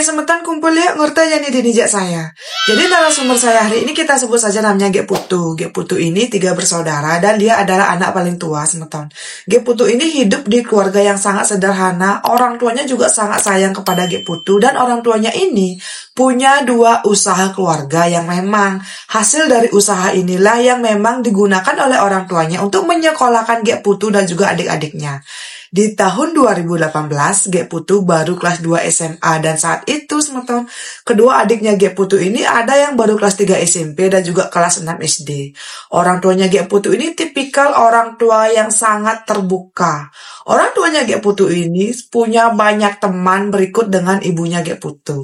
semetan kumpul ya ngerti ya nih dinijak saya. Jadi narasumber saya hari ini kita sebut saja namanya Gek Putu. Gek Putu ini 3 bersaudara dan dia adalah anak paling tua semeton. Gek Putu ini hidup di keluarga yang sangat sederhana. Orang tuanya juga sangat sayang kepada Gek Putu dan orang tuanya ini punya 2 usaha keluarga yang memang hasil dari usaha inilah yang memang digunakan oleh orang tuanya untuk menyekolahkan Gek Putu dan juga adik-adiknya. Di tahun 2018, Gek Putu baru kelas 2 SMA dan saat itu semeton, kedua adiknya Gek Putu ini ada yang baru kelas 3 SMP dan juga kelas 6 SD. Orang tuanya Gek Putu ini tipikal orang tua yang sangat terbuka. Orang tuanya Gek Putu ini punya banyak teman berikut dengan ibunya Gek Putu.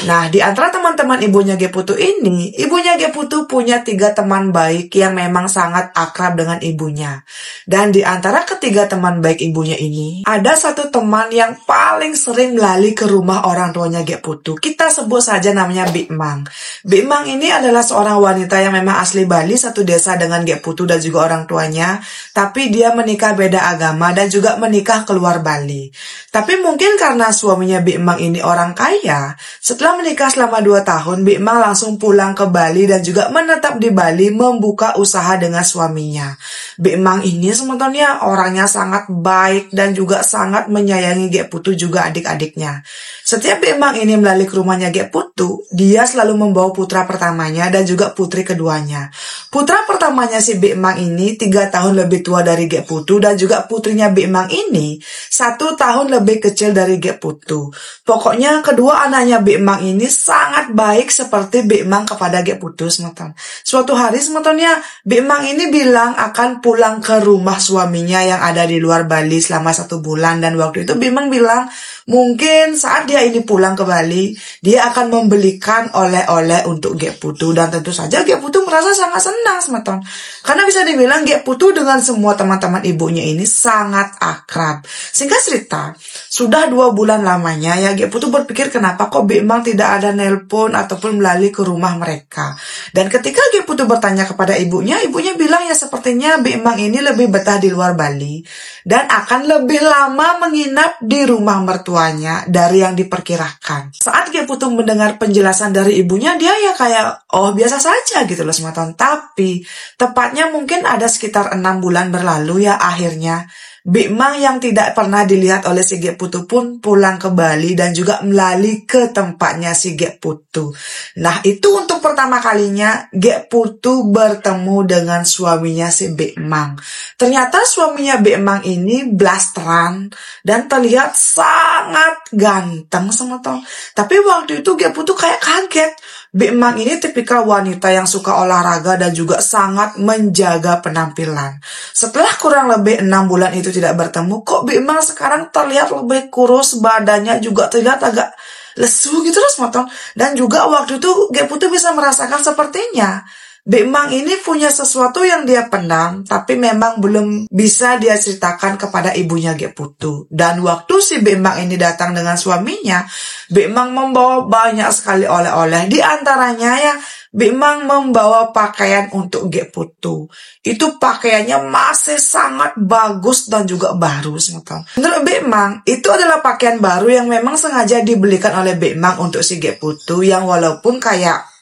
Nah, di antara teman-teman ibunya Gek Putu ini, ibunya Gek Putu punya 3 teman baik yang memang sangat akrab dengan ibunya. Dan di antara ketiga teman baik ibunya ini, ada satu teman yang paling sering melali ke rumah orang tuanya Gek Putu. Kita sebut saja namanya Bik Mang. Bik Mang ini adalah seorang wanita yang memang asli Bali, satu desa dengan Gek Putu dan juga orang tuanya. Tapi dia menikah beda agama dan juga menikah keluar Bali. Tapi mungkin karena suaminya Bik Mang ini orang kaya, setelah menikah selama 2 tahun, Bik Mang langsung pulang ke Bali dan juga menetap di Bali membuka usaha dengan suaminya. Bik Mang ini sebetulnya orangnya sangat baik dan juga sangat menyayangi Gek Putu juga adik-adiknya. Setiap Bik Mang ini melalui ke rumahnya Gek Putu, dia selalu membawa putra pertamanya dan juga putri keduanya. Putra pertamanya si Bik Mang ini 3 tahun lebih tua dari Gek Putu dan juga putrinya Bik Mang ini 1 tahun lebih kecil dari Gek Putu. Pokoknya kedua anaknya Bik Mang ini sangat baik seperti Bik Mang kepada Gek Putu semeton. Suatu hari semetonnya Bik Mang ini bilang akan pulang ke rumah suaminya yang ada di luar Bali selama 1 bulan dan waktu itu Bik Mang bilang mungkin saat dia ini pulang ke Bali dia akan membelikan oleh-oleh untuk Gek Putu dan tentu saja Gek Putu merasa sangat senang semeton karena bisa dibilang Gek Putu dengan semua teman-teman ibunya ini sangat akrab. Singkat cerita, sudah 2 bulan lamanya ya Gek Putu berpikir kenapa kok Bik Mang tidak ada nelpon ataupun melalui ke rumah mereka. Dan ketika Gek Putu bertanya kepada ibunya bilang ya sepertinya Bik Mang ini lebih betah di luar Bali dan akan lebih lama menginap di rumah mertuanya dari yang diperkirakan. Saat Gek Putu mendengar penjelasan dari ibunya, dia ya kayak oh biasa saja gitu loh semeton. Tapi tepatnya mungkin ada sekitar 6 bulan berlalu ya akhirnya Bik Mang yang tidak pernah dilihat oleh si Gek Putu pun pulang ke Bali dan juga melalui ke tempatnya si Gek Putu. Nah itu untuk pertama kalinya Gek Putu bertemu dengan suaminya si Bik Mang. Ternyata suaminya Bik Mang ini blasteran dan terlihat sangat ganteng semeton. Tapi waktu itu Gek Putu kayak kaget. Bik Mang ini tipikal wanita yang suka olahraga dan juga sangat menjaga penampilan. Setelah kurang lebih 6 bulan itu tidak bertemu, kok Bik Mang sekarang terlihat lebih kurus, badannya juga terlihat agak lesu gitu loh semeton. Dan juga waktu itu Gek Putu bisa merasakan sepertinya Bik Mang ini punya sesuatu yang dia pendam, tapi memang belum bisa dia ceritakan kepada ibunya Gek Putu. Dan waktu si Bik Mang ini datang dengan suaminya, Bik Mang membawa banyak sekali oleh-oleh. Di antaranya ya, Bik Mang membawa pakaian untuk Gek Putu. Itu pakaiannya masih sangat bagus dan juga baru semeton. Menurut Bik Mang, itu adalah pakaian baru yang memang sengaja dibelikan oleh Bik Mang untuk si Gek Putu yang walaupun kayak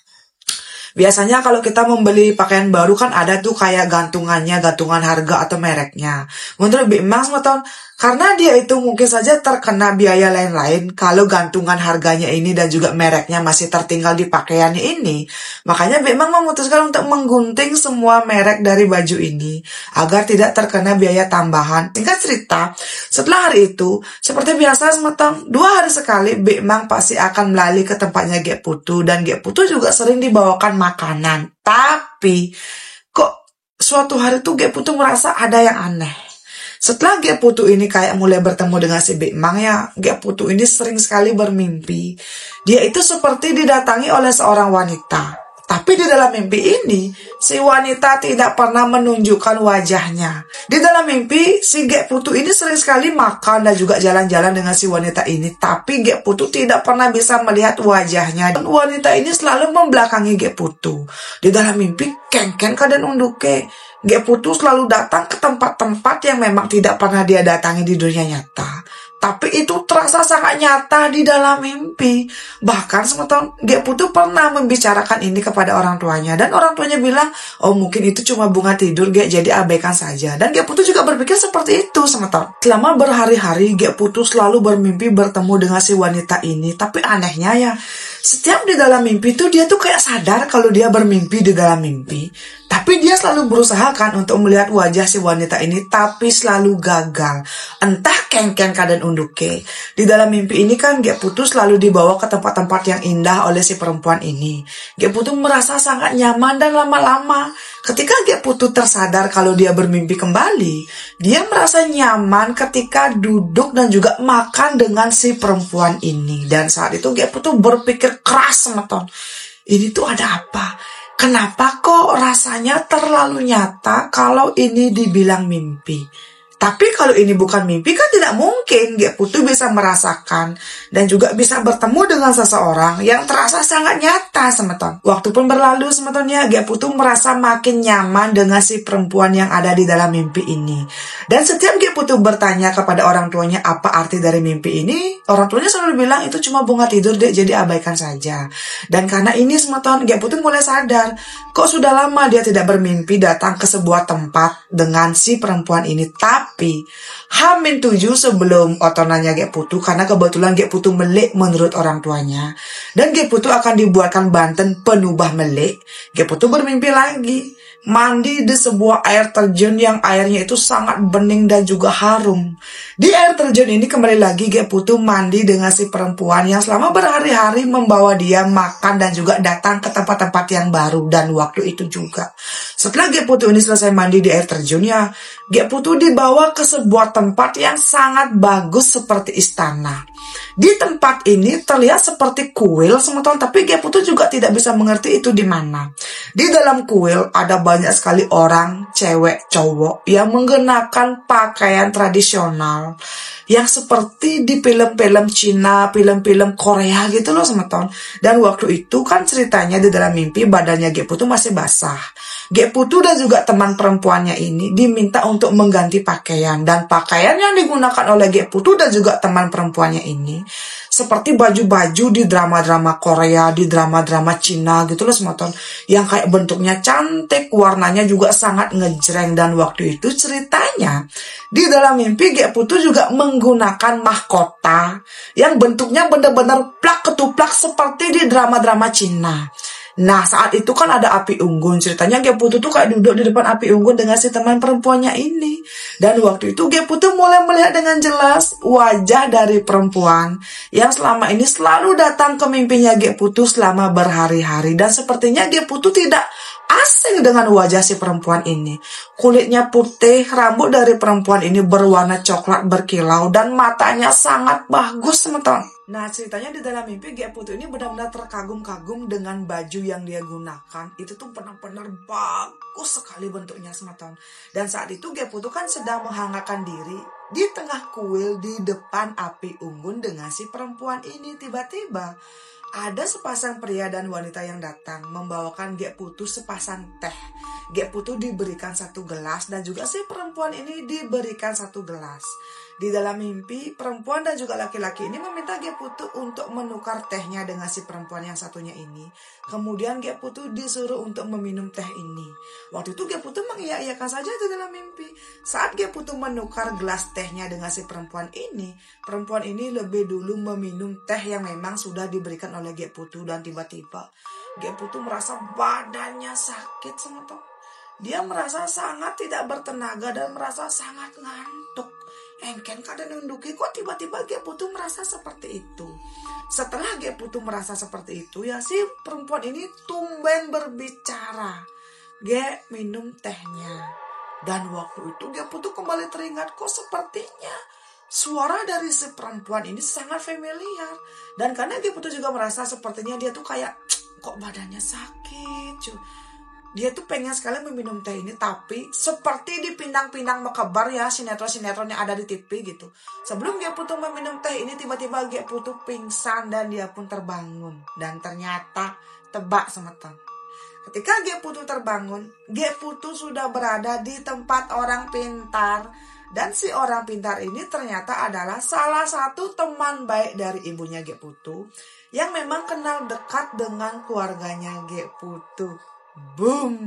biasanya kalau kita membeli pakaian baru kan ada tuh kayak gantungannya, gantungan harga atau mereknya. Menurut Bik Mang semeton, karena dia itu mungkin saja terkena biaya lain-lain kalau gantungan harganya ini dan juga mereknya masih tertinggal di pakaiannya ini. Makanya Bik Mang memutuskan untuk menggunting semua merek dari baju ini agar tidak terkena biaya tambahan. Singkat cerita, setelah hari itu, seperti biasa semeton, 2 hari sekali Bik Mang pasti akan melalui ke tempatnya Gek Putu dan Gek Putu juga sering dibawakan makanan. Tapi kok suatu hari tuh Gek Putu merasa ada yang aneh. Setelah Gek Putu ini kayak mulai bertemu dengan si Bik Mang ya, Gek Putu ini sering sekali bermimpi. Dia itu seperti didatangi oleh seorang wanita. Tapi di dalam mimpi ini, si wanita tidak pernah menunjukkan wajahnya. Di dalam mimpi, si Gek Putu ini sering sekali makan dan juga jalan-jalan dengan si wanita ini. Tapi Gek Putu tidak pernah bisa melihat wajahnya. Dan wanita ini selalu membelakangi Gek Putu. Di dalam mimpi, kengken kadan unduke. Gek Putu selalu datang ke tempat-tempat yang memang tidak pernah dia datangi di dunia nyata. Tapi itu terasa sangat nyata di dalam mimpi. Bahkan semeton Ge Putu pernah membicarakan ini kepada orang tuanya. Dan orang tuanya bilang, oh mungkin itu cuma bunga tidur Ge, jadi abaikan saja. Dan Ge Putu juga berpikir seperti itu semeton. Selama berhari-hari Ge Putu selalu bermimpi bertemu dengan si wanita ini. Tapi anehnya ya, setiap di dalam mimpi tuh dia tuh kayak sadar kalau dia bermimpi di dalam mimpi. Tapi dia selalu berusaha kan untuk melihat wajah si wanita ini, tapi selalu gagal. Entah kengken kadan unduke. Di dalam mimpi ini kan Ge Putu selalu dibawa ke tempat-tempat yang indah oleh si perempuan ini. Ge Putu merasa sangat nyaman dan lama-lama. Ketika Ge Putu tersadar kalau dia bermimpi kembali, dia merasa nyaman ketika duduk dan juga makan dengan si perempuan ini. Dan saat itu Ge Putu berpikir keras semeton. Ini tuh ada apa? Kenapa kok rasanya terlalu nyata kalau ini dibilang mimpi? Tapi kalau ini bukan mimpi kan tidak mungkin Ge Putu bisa merasakan dan juga bisa bertemu dengan seseorang yang terasa sangat nyata semeton. Waktu pun berlalu semetonnya, Ge Putu merasa makin nyaman dengan si perempuan yang ada di dalam mimpi ini. Dan setiap Ge Putu bertanya kepada orang tuanya apa arti dari mimpi ini, orang tuanya selalu bilang itu cuma bunga tidur dek, jadi abaikan saja. Dan karena ini semeton, Ge Putu mulai sadar kok sudah lama dia tidak bermimpi datang ke sebuah tempat dengan si perempuan ini. Tapi H-7 sebelum otonannya Ge Putu, karena kebetulan Ge Putu melek menurut orang tuanya, dan Ge Putu akan dibuatkan Banten penubah melek, Ge Putu bermimpi lagi mandi di sebuah air terjun yang airnya itu sangat bening dan juga harum. Di air terjun ini kembali lagi Ge Putu mandi dengan si perempuan yang selama berhari-hari membawa dia makan dan juga datang ke tempat-tempat yang baru. Dan waktu itu juga setelah Ge Putu ini selesai mandi di air terjunnya, Ge Putu dibawa ke sebuah tempat yang sangat bagus seperti istana. Di tempat ini terlihat seperti kuil semeton, tapi Ge Putu juga tidak bisa mengerti itu di mana. Di dalam kuil ada banyak sekali orang, cewek, cowok yang mengenakan pakaian tradisional yang seperti di film-film Cina, film-film Korea gitu loh semeton. Dan waktu itu kan ceritanya di dalam mimpi badannya Ge Putu masih basah. Ge Putu dan juga teman perempuannya ini diminta untuk mengganti pakaian. Dan pakaian yang digunakan oleh Ge Putu dan juga teman perempuannya ini seperti baju-baju di drama-drama Korea, di drama-drama Cina gitu loh semeton. Yang kayak bentuknya cantik, warnanya juga sangat ngejreng. Dan waktu itu ceritanya di dalam mimpi Ge Putu juga menggunakan mahkota yang bentuknya benar-benar plak ketuplak seperti di drama-drama Cina. Nah saat itu kan ada api unggun. Ceritanya Ge Putu tuh kayak duduk di depan api unggun dengan si teman perempuannya ini. Dan waktu itu Ge Putu mulai melihat dengan jelas wajah dari perempuan yang selama ini selalu datang ke mimpinya Ge Putu selama berhari-hari. Dan sepertinya Ge Putu tidak asing dengan wajah si perempuan ini. Kulitnya putih, rambut dari perempuan ini berwarna coklat berkilau, dan matanya sangat bagus semeton. Nah ceritanya di dalam mimpi Ge Putu ini benar-benar terkagum-kagum dengan baju yang dia gunakan. Itu tuh benar-benar bagus sekali bentuknya semeton. Dan saat itu Ge Putu kan sedang menghangatkan diri di tengah kuil di depan api unggun dengan si perempuan ini. Tiba-tiba ada sepasang pria dan wanita yang datang membawakan Ge Putu sepasang teh. Ge Putu diberikan satu gelas dan juga si perempuan ini diberikan satu gelas. Di dalam mimpi, perempuan dan juga laki-laki ini meminta Ge Putu untuk menukar tehnya dengan si perempuan yang satunya ini. Kemudian Ge Putu disuruh untuk meminum teh ini. Waktu itu Ge Putu mengiyakan saja di dalam mimpi. Saat Ge Putu menukar gelas tehnya dengan si perempuan ini lebih dulu meminum teh yang memang sudah diberikan oleh Ge Putu. Dan tiba-tiba Ge Putu merasa badannya sakit semeton. Dia merasa sangat tidak bertenaga dan merasa sangat ngantuk. Engken kada nunduki, kok tiba-tiba Ge Putu merasa seperti itu. Setelah Ge Putu merasa seperti itu ya, si perempuan ini tumben berbicara. Ge minum tehnya. Dan waktu itu Ge Putu kembali teringat, kok sepertinya suara dari si perempuan ini sangat familiar. Dan karena Ge Putu juga merasa sepertinya dia tuh kayak kok badannya sakit cuy. Dia tuh pengen sekali meminum teh ini, tapi seperti di Pinang-Pinang Mekabar ya, sinetron-sinetron yang ada di TV gitu. Sebelum Ge Putu meminum teh ini, tiba-tiba Ge Putu pingsan dan dia pun terbangun. Dan ternyata tebak semeton. Ketika Ge Putu terbangun, Ge Putu sudah berada di tempat orang pintar. Dan si orang pintar ini ternyata adalah salah satu teman baik dari ibunya Gek Putu yang memang kenal dekat dengan keluarganya Gek Putu. Boom!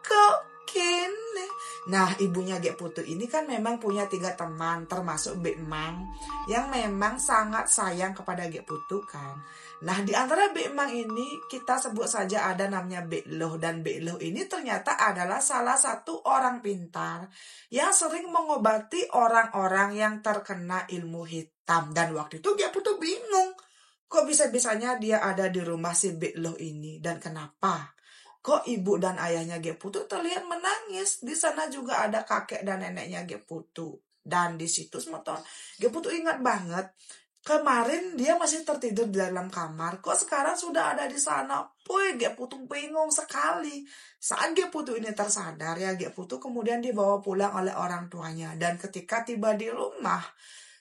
Kok gini? Nah, ibunya Gek Putu ini kan memang punya 3 teman, termasuk Bek Mang, yang memang sangat sayang kepada Gek Putu kan. Nah, di antara Bek Mang ini kita sebut saja ada namanya Bek Loh, dan Bek Loh ini ternyata adalah salah satu orang pintar yang sering mengobati orang-orang yang terkena ilmu hitam. Dan waktu itu Gek Putu bingung, kok bisa-bisanya dia ada di rumah si Bek Loh ini dan kenapa? Kok ibu dan ayahnya Gek Putu terlihat menangis? Di sana juga ada kakek dan neneknya Gek Putu. Dan di situ semeton Gek Putu ingat banget, kemarin dia masih tertidur di dalam kamar. Kok sekarang sudah ada di sana? Puy, Gek Putu bingung sekali. Saat Gek Putu ini tersadar ya, Gek Putu kemudian dibawa pulang oleh orang tuanya. Dan ketika tiba di rumah,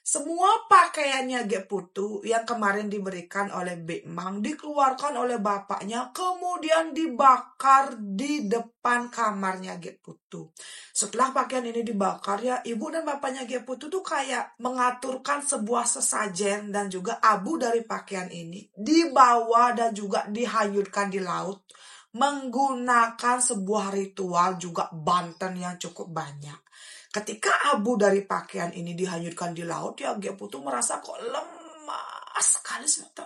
semua pakaiannya Gek Putu yang kemarin diberikan oleh Bek Mang dikeluarkan oleh bapaknya, kemudian dibakar di depan kamarnya Gek Putu. Setelah pakaian ini dibakar ya, ibu dan bapaknya Gek Putu tuh kayak mengaturkan sebuah sesajen dan juga abu dari pakaian ini dibawa dan juga dihanyutkan di laut menggunakan sebuah ritual juga banten yang cukup banyak. Ketika abu dari pakaian ini dihanyutkan di laut, ya Gek Putu merasa kok lemah sekali semeton.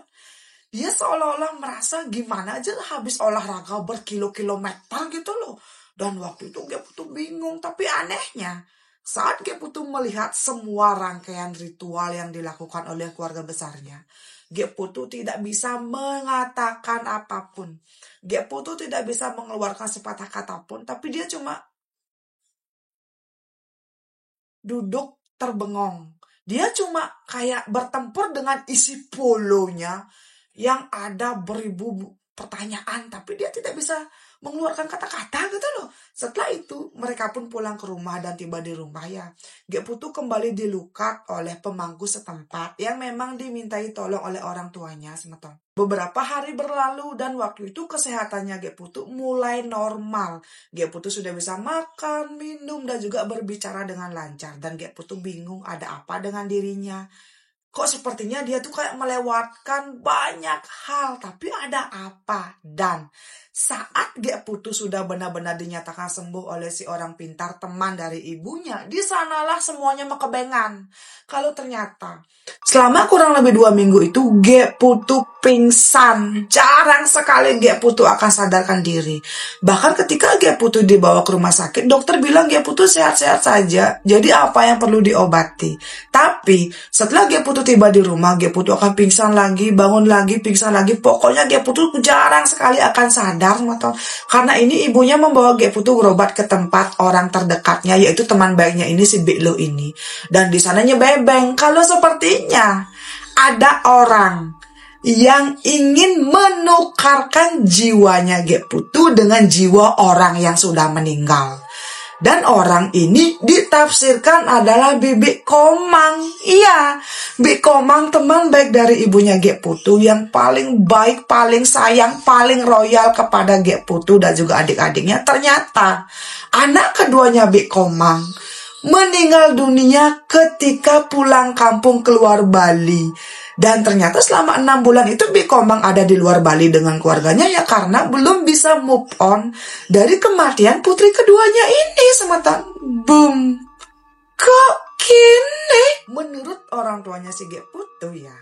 Dia seolah-olah merasa gimana aja habis olahraga berkilo-kilometer gitu loh. Dan waktu itu Gek Putu bingung, tapi anehnya saat Gek Putu melihat semua rangkaian ritual yang dilakukan oleh keluarga besarnya, Gek Putu tidak bisa mengatakan apapun. Gek Putu tidak bisa mengeluarkan sepatah kata pun, tapi dia cuma duduk terbengong. Dia cuma kayak bertempur dengan isi polonya yang ada beribu pertanyaan, tapi dia tidak bisa mengeluarkan kata-kata gitu loh. Setelah itu mereka pun pulang ke rumah dan tiba di rumah ya, Gek Putu kembali dilukat oleh pemangku setempat yang memang dimintai tolong oleh orang tuanya semeton. Beberapa hari berlalu dan waktu itu kesehatannya Gek Putu mulai normal. Gek Putu sudah bisa makan, minum, dan juga berbicara dengan lancar. Dan Gek Putu bingung ada apa dengan dirinya. Kok sepertinya dia tuh kayak melewatkan banyak hal, tapi ada apa? Dan saat Gek Putu sudah benar-benar dinyatakan sembuh oleh si orang pintar teman dari ibunya, di sanalah semuanya mekebengan. Kalau ternyata selama kurang lebih 2 minggu itu Gek Putu pingsan. Jarang sekali Gek Putu akan sadarkan diri. Bahkan ketika Gek Putu dibawa ke rumah sakit, dokter bilang Gek Putu sehat-sehat saja. Jadi apa yang perlu diobati? Tapi setelah Gek Putu tiba di rumah, Gek Putu akan pingsan lagi, bangun lagi, pingsan lagi. Pokoknya Gek Putu jarang sekali akan sadar, motor. Karena ini ibunya membawa Gek Putu berobat ke tempat orang terdekatnya, yaitu teman baiknya ini si Bek Loh ini. Dan di sananya bebeng. Kalau sepertinya ada orang yang ingin menukarkan jiwanya Gek Putu dengan jiwa orang yang sudah meninggal. Dan orang ini ditafsirkan adalah Bibi Komang. Iya, Bibi Komang teman baik dari ibunya Gek Putu yang paling baik, paling sayang, paling royal kepada Gek Putu dan juga adik-adiknya. Ternyata anak keduanya Bibi Komang meninggal dunia ketika pulang kampung keluar Bali. Dan ternyata selama 6 bulan itu Bibi Komang ada di luar Bali dengan keluarganya ya karena belum bisa move on dari kematian putri keduanya ini semeton. Boom. Kok gini? Menurut orang tuanya si Gek Putu ya,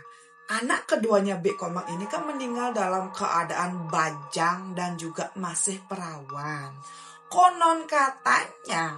anak keduanya Bibi Komang ini kan meninggal dalam keadaan bajang dan juga masih perawan. Konon katanya,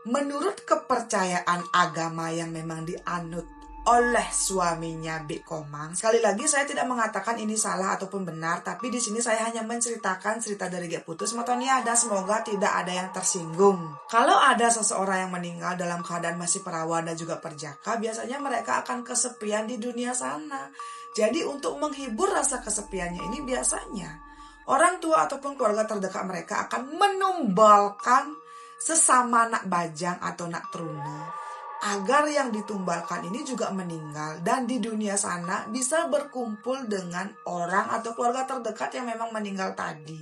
menurut kepercayaan agama yang memang dianut oleh suaminya Bibi Komang. Sekali lagi saya tidak mengatakan ini salah ataupun benar, tapi di sini saya hanya menceritakan cerita dari Gek Putu semeton ya, dan semoga tidak ada yang tersinggung. Kalau ada seseorang yang meninggal dalam keadaan masih perawan dan juga perjaka, biasanya mereka akan kesepian di dunia sana. Jadi untuk menghibur rasa kesepiannya ini biasanya orang tua ataupun keluarga terdekat mereka akan menumbalkan sesama nak bajang atau nak teruna agar yang ditumbalkan ini juga meninggal dan di dunia sana bisa berkumpul dengan orang atau keluarga terdekat yang memang meninggal tadi.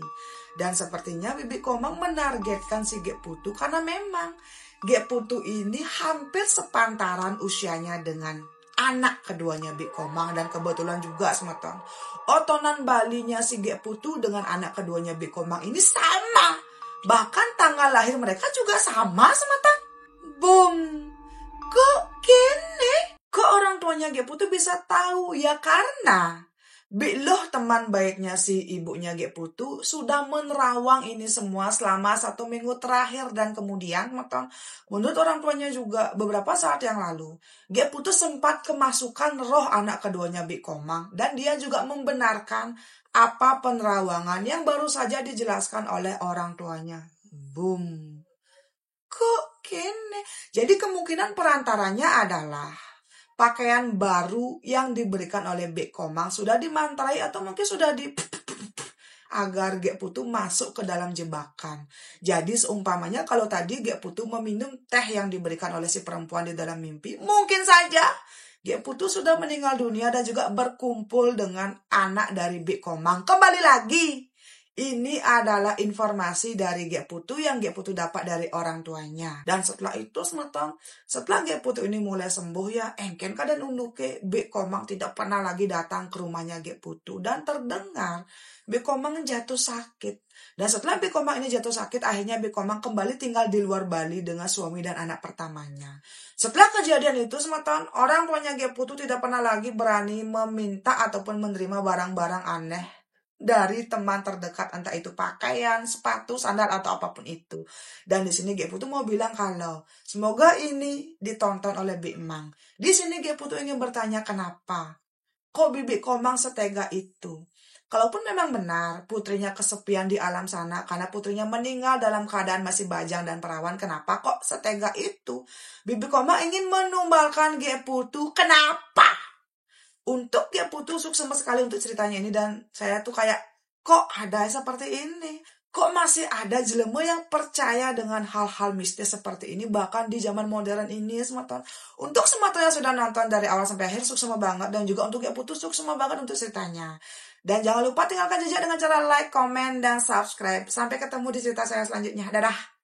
Dan sepertinya Bibi Komang menargetkan si Gek Putu karena memang Gek Putu ini hampir sepantaran usianya dengan anak keduanya Bibi Komang, dan kebetulan juga semeton otonan balinya si Gek Putu dengan anak keduanya Bibi Komang ini sama. Bahkan tanggal lahir mereka juga sama semeton. Boom. Kok gini? Kok orang tuanya Gek Putu bisa tahu? Ya karena Loh teman baiknya si ibunya Gek Putu sudah menerawang ini semua selama 1 minggu terakhir. Dan kemudian menurut orang tuanya juga beberapa saat yang lalu Gek Putu sempat kemasukan roh anak keduanya Bibi Komang. Dan dia juga membenarkan apa penerawangan yang baru saja dijelaskan oleh orang tuanya. Boom. Kok gini? Jadi kemungkinan perantaranya adalah pakaian baru yang diberikan oleh Bibi Komang sudah dimantrai atau mungkin sudah agar Gek Putu masuk ke dalam jebakan. Jadi seumpamanya kalau tadi Gek Putu meminum teh yang diberikan oleh si perempuan di dalam mimpi, mungkin saja Gek Putu sudah meninggal dunia dan juga berkumpul dengan anak dari Bibi Komang. Kembali lagi, ini adalah informasi dari Gek Putu yang Gek Putu dapat dari orang tuanya. Dan setelah itu setelah Gek Putu ini mulai sembuh ya, engken kadang unduke Bibi Komang tidak pernah lagi datang ke rumahnya Gek Putu. Dan terdengar Bibi Komang jatuh sakit. Dan setelah Bibi Komang ini jatuh sakit, akhirnya Bibi Komang kembali tinggal di luar Bali dengan suami dan anak pertamanya. Setelah kejadian itu orang tuanya Gek Putu tidak pernah lagi berani meminta ataupun menerima barang-barang aneh dari teman terdekat, entah itu pakaian, sepatu, sandal atau apapun itu. Dan di sini Gek Putu mau bilang kalau semoga ini ditonton oleh Bibi Emang. Di sini Gek Putu ingin bertanya kenapa kok Bibi Komang setega itu. Kalaupun memang benar putrinya kesepian di alam sana karena putrinya meninggal dalam keadaan masih bajang dan perawan, kenapa kok setega itu Bibi Komang ingin menumbalkan Gek Putu? Kenapa? Untuk Gek Putu sukses sekali untuk ceritanya ini. Dan saya tuh kayak, kok ada seperti ini? Kok masih ada jelema yang percaya dengan hal-hal mistis seperti ini bahkan di zaman modern ini semeton. Untuk semeton yang sudah nonton dari awal sampai akhir sukses banget, dan juga untuk Gek Putu sukses banget untuk ceritanya. Dan jangan lupa tinggalkan jejak dengan cara like, komen, dan subscribe. Sampai ketemu di cerita saya selanjutnya. Dadah.